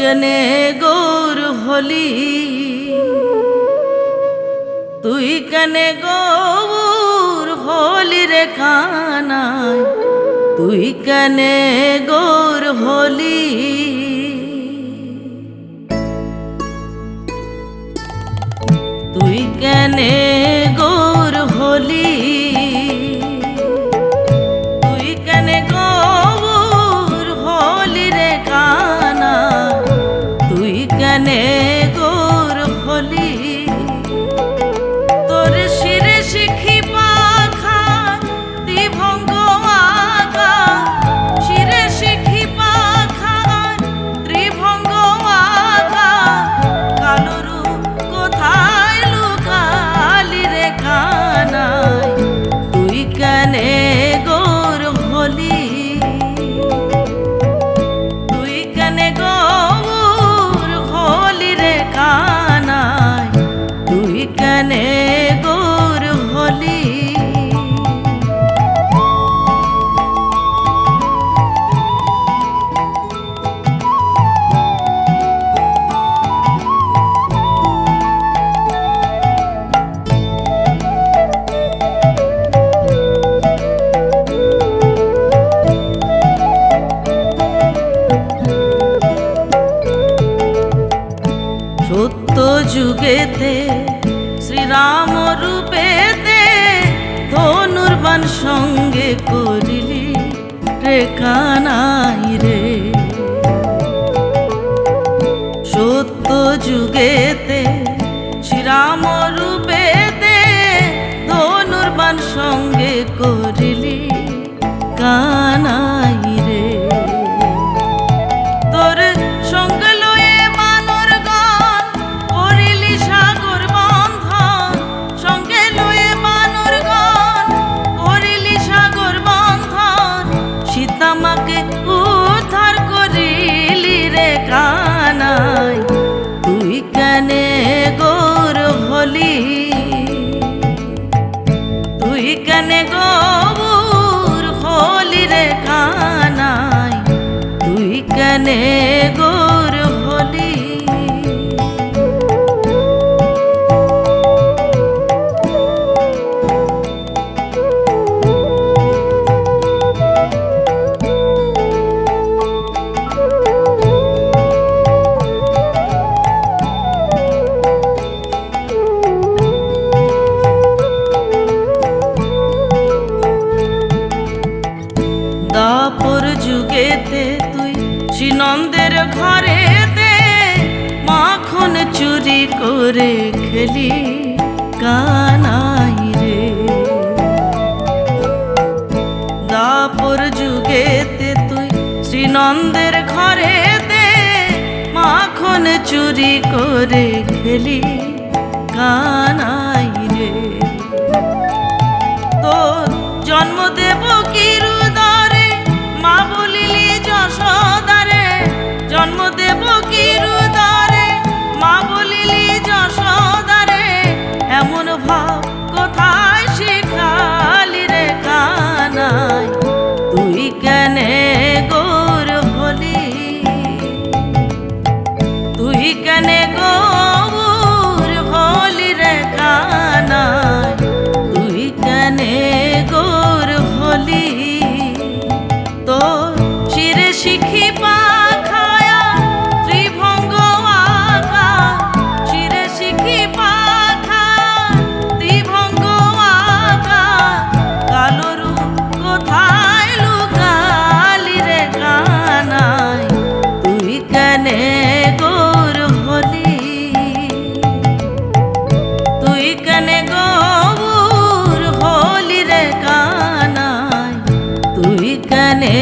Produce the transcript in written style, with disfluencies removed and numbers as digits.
কেনে গৌর হলি, তুই কেনে গৌর হলি রে কানাই, তুই কেনে গৌর হলি। তুই কেনে গৌর হলি, তুই কেনে গৌর হলি রে কানা, তুই কেনে গৌর হলি। তোর শিরে শিখি পাখা ত্রিভঙ্গ আঁকা, শিরে শিখি পাখা ত্রিভঙ্গ আঁকা, কালো রূপ কোথায় লুকালি রে কানাই, তুই কেনে গৌর হলি। তুই কেনে গৌর হলি রে কানাই, তুই কেনে গৌর হলি। সত্য যুগেতে শ্রীরাম রূপেতে ধনুর্বাণ সঙ্গে করিলি রে কানাই রে। সত্য যুগেতে শ্রীরাম রূপেতে ধনুর্বাণ সঙ্গে করিলি কানাই রে। তোর সঙ্গে লয়ে মানর গান করিলি সাগর বন্ধন, সঙ্গে লয়ে মানর গান করিলি সাগর বন্ধন, সীতামাকে উদ্ধার করিলি রে কানাই, তুই কেনে গৌর হলি। তুই কেনে গৌর হলি রে কানাই, তুই কেনে গৌর হলি। দাপর যুগেতে তুই শ্রীনন্দের ঘরেতে মাখন চুরি করে খেলি কানাই রে। দাপর যুগেতে তুই শ্রীনন্দের ঘরেতে মাখন চুরি করে খেলি কানাই রে। তোর জন্ম দেব কিরুদরে মা বলিলি যশোদারে, জন্ম দেব কিরুদরে মা বলিলি যশোদারে, এমন ভাব কোথায় শিখালি রে কানাই, তুই কেনে গৌর হলি। তুই কেনে গৌর হলি রে কানাই, তুই কেনে গৌর হলি। তোর শিরে শিখি পাখায়া ত্রিভঙ্গ আঁকা, শিরে শিখি পাখা ত্রিভঙ্গ আঁকা, কালো রূপ কোথায় লুকালি রে কানাই, তুই কেনে গৌর হলি। তুই কেনে গৌর হলি রে কানাই, তুই কেনে